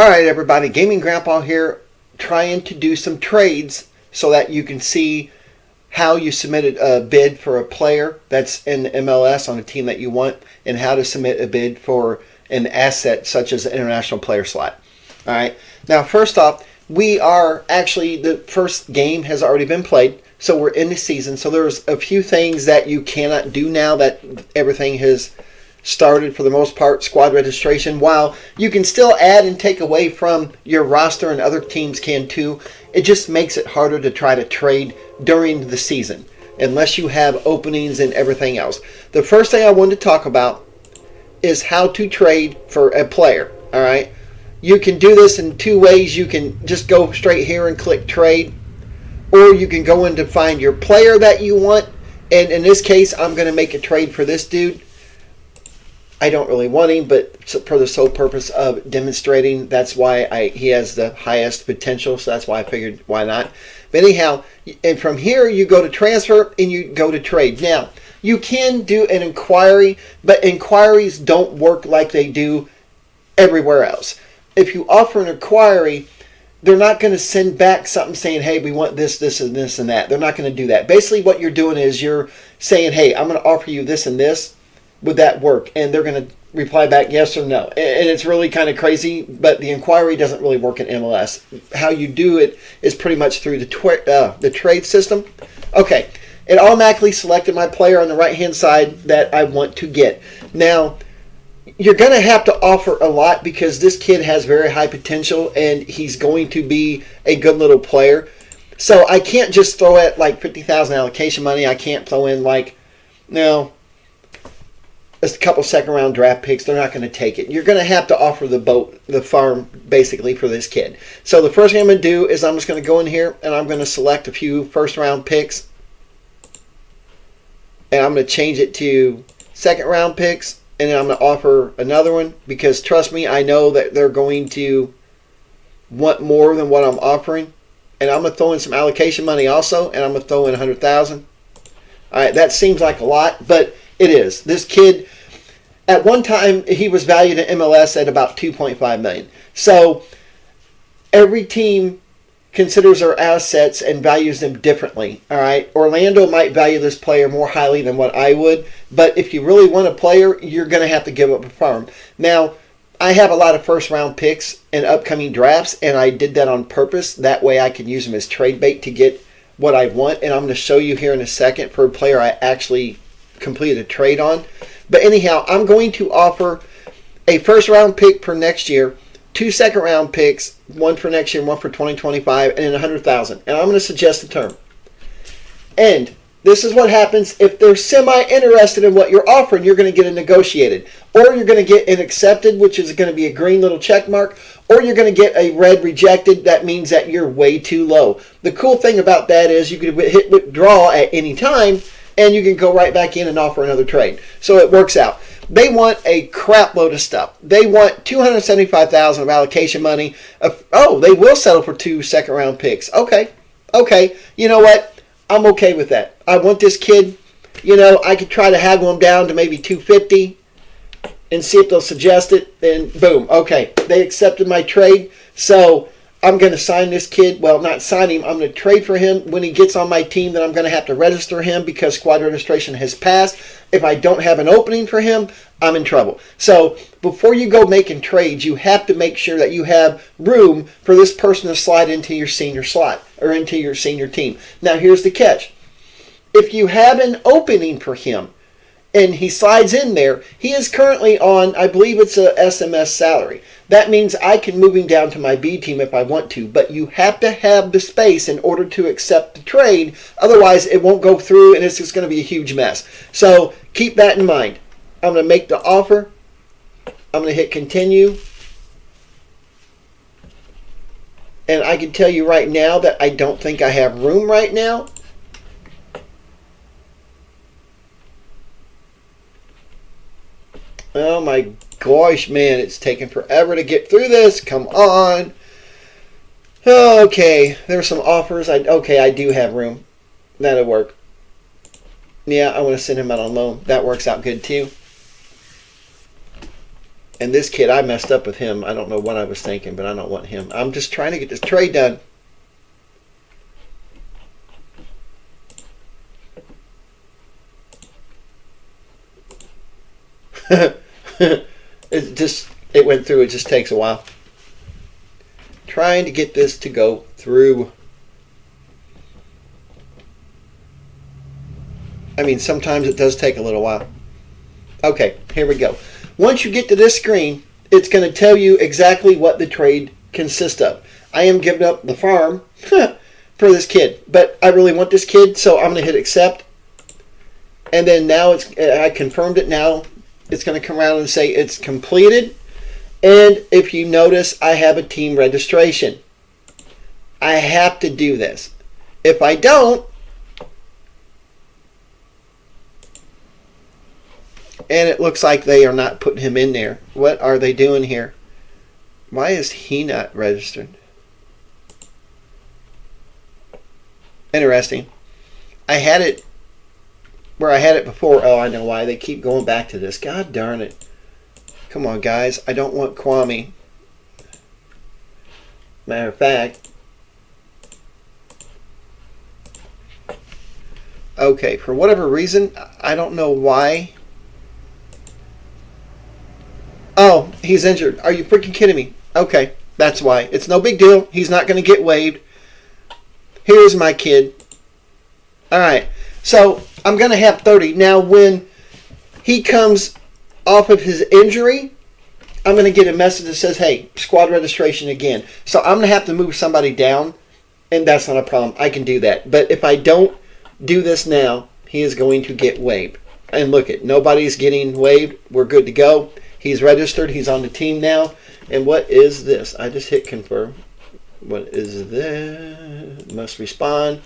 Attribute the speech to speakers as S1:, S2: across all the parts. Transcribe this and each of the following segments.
S1: Alright everybody, Gaming Grandpa here, trying to do some trades so that you can see how you submitted a bid for a player that's in MLS on a team that you want, and how to submit a bid for an asset such as an international player slot. Alright, now first off, we are actually, the first game has already been played, so we're in the season, so there's a few things that you cannot do now that everything has started for the most part. Squad registration, while you can still add and take away from your roster, and other teams can too, it just makes it harder to try to trade during the season unless you have openings and everything else. The first thing I wanted to talk about is how to trade for a player. Alright, you can do this in two ways. You can just go straight here and click trade, or you can go in to find your player that you want, and in this case I'm going to make a trade for this dude. I don't really want him, but for the sole purpose of demonstrating, that's why he has the highest potential, so that's why I figured why not. But anyhow, and from here you go to transfer and you go to trade. Now, you can do an inquiry, but inquiries don't work like they do everywhere else. If you offer an inquiry, they're not going to send back something saying, hey, we want this, this, and this, and that. They're not going to do that. Basically what you're doing is you're saying, hey, I'm going to offer you this and this. Would that work? And they're going to reply back yes or no. And it's really kind of crazy, but the inquiry doesn't really work in MLS. How you do it is pretty much through the trade system. Okay, it automatically selected my player on the right-hand side that I want to get. Now, you're going to have to offer a lot because this kid has very high potential and he's going to be a good little player. So I can't just throw at like 50,000 allocation money. I can't throw in like, no, just a couple second-round draft picks. They're not going to take it. You're going to have to offer the farm, basically, for this kid. So the first thing I'm going to do is I'm just going to go in here and I'm going to select a few first-round picks. And I'm going to change it to second-round picks. And then I'm going to offer another one because, trust me, I know that they're going to want more than what I'm offering. And I'm going to throw in some allocation money also. And I'm going to throw in 100,000. All right, that seems like a lot, but it is. This kid, at one time, he was valued in MLS at about $2.5 million. So every team considers their assets and values them differently. All right, Orlando might value this player more highly than what I would, but if you really want a player, you're going to have to give up a farm. Now, I have a lot of first-round picks in upcoming drafts, and I did that on purpose. That way I can use them as trade bait to get what I want, and I'm going to show you here in a second for a player I actually completed a trade on. But anyhow, I'm going to offer a first-round pick for next year, 2 second-round picks, one for next year, one for 2025, and then 100,000. And I'm going to suggest a term. And this is what happens if they're semi-interested in what you're offering. You're going to get a negotiated, or you're going to get an accepted, which is going to be a green little check mark, or you're going to get a red rejected. That means that you're way too low. The cool thing about that is you can hit withdraw at any time, and you can go right back in and offer another trade. So it works out. They want a crap load of stuff. They want $275,000 of allocation money. Oh, they will settle for 2 second-round picks. Okay. You know what? I'm okay with that. I want this kid. You know, I could try to haggle him down to maybe 250 and see if they'll suggest it. And boom. Okay. They accepted my trade. So I'm going to sign this kid. Well, not sign him. I'm going to trade for him. When he gets on my team, then I'm going to have to register him because squad registration has passed. If I don't have an opening for him, I'm in trouble. So before you go making trades, you have to make sure that you have room for this person to slide into your senior slot or into your senior team. Now, here's the catch. If you have an opening for him, and he slides in there, he is currently on, I believe it's a SMS salary. That means I can move him down to my B team if I want to, but you have to have the space in order to accept the trade. Otherwise, it won't go through, and it's just going to be a huge mess. So keep that in mind. I'm going to make the offer. I'm going to hit continue. And I can tell you right now that I don't think I have room right now. Oh my gosh, man, it's taking forever to get through this. Come on. Okay, there's some offers. I do have room. That'll work. Yeah, I want to send him out on loan. That works out good too. And this kid, I messed up with him. I don't know what I was thinking, but I don't want him. I'm just trying to get this trade done. It went through. It just takes a while. Trying to get this to go through. I mean, sometimes it does take a little while. Okay, here we go. Once you get to this screen, it's going to tell you exactly what the trade consists of. I am giving up the farm for this kid, but I really want this kid, so I'm going to hit accept. And then now I confirmed it. Now it's going to come around and say it's completed. And if you notice, I have a team registration. I have to do this. If I don't, and it looks like they are not putting him in there. What are they doing here? Why is he not registered? Interesting. I had it where I had it before. Oh, I know why. They keep going back to this. God darn it. Come on, guys. I don't want Kwame. Matter of fact. Okay, for whatever reason, I don't know why. Oh, he's injured. Are you freaking kidding me? Okay, that's why. It's no big deal. He's not going to get waived. Here's my kid. All right, so I'm going to have 30. Now, when he comes off of his injury, I'm going to get a message that says, hey, squad registration again. So I'm going to have to move somebody down, and that's not a problem. I can do that. But if I don't do this now, he is going to get waived. And look it, nobody's getting waived. We're good to go. He's registered. He's on the team now. And what is this? I just hit confirm. What is this? Must respond.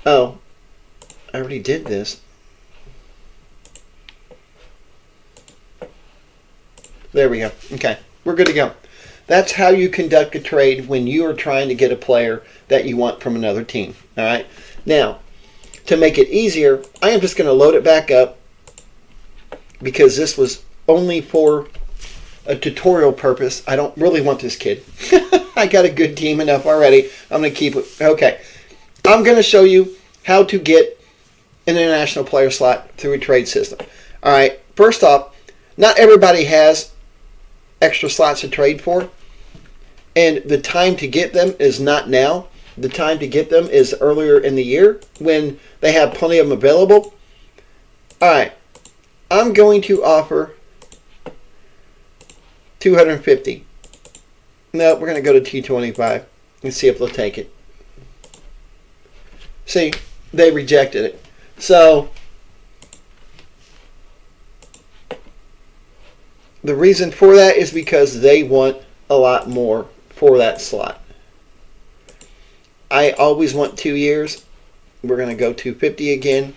S1: Oh, I already did this. There we go. Okay, we're good to go. That's how you conduct a trade when you are trying to get a player that you want from another team. All right. Now, to make it easier, I am just going to load it back up because this was only for a tutorial purpose. I don't really want this kid. I got a good team enough already. I'm going to keep it. Okay. I'm going to show you how to get an international player slot through a trade system. All right. First off, not everybody has extra slots to trade for. And the time to get them is not now. The time to get them is earlier in the year when they have plenty of them available. All right. I'm going to offer 250. No, we're going to go to T25 and see if they'll take it. See, they rejected it. So, the reason for that is because they want a lot more for that slot. I always want 2 years. We're going to go 250 again.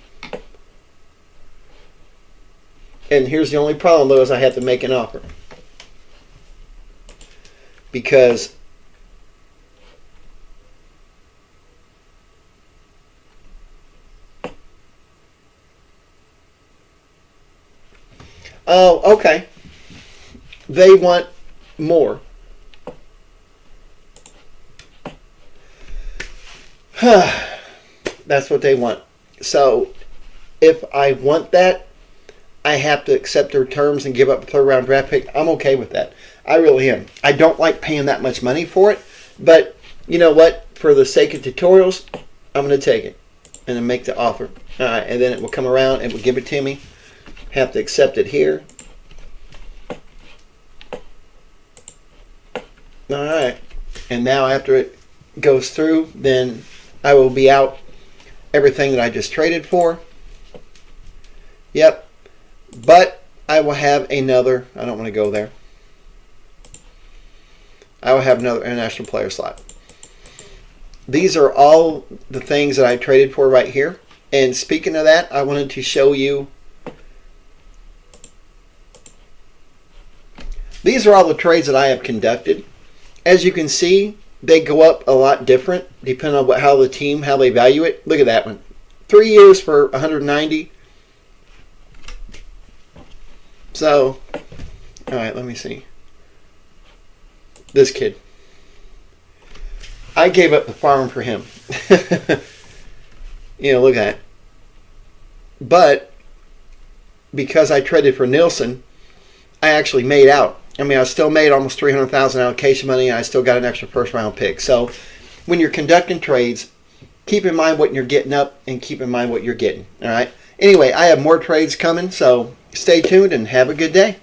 S1: And here's the only problem, though, is I have to make an offer. Because oh, okay. They want more. That's what they want. So if I want that, I have to accept their terms and give up a third round draft pick. I'm okay with that. I really am. I don't like paying that much money for it, but you know what? For the sake of tutorials, I'm going to take it and then make the offer. All right, and then it will come around and will give it to me. Have to accept it here. All right, and now after it goes through, then I will be out everything that I just traded for. Yep, but I will have another. I don't want to go there. I will have another international player slot. These are all the things that I traded for right here. And speaking of that, I wanted to show you. These are all the trades that I have conducted. As you can see, they go up a lot different depending on how the team, how they value it. Look at that one. 3 years for 190. So, All right, let me see. This kid. I gave up the farm for him. Look at that. But because I traded for Nielsen, I actually made out. I mean, I still made almost $300,000 allocation money, and I still got an extra first round pick. So when you're conducting trades, keep in mind what you're getting up and keep in mind what you're getting. All right. Anyway, I have more trades coming, so stay tuned and have a good day.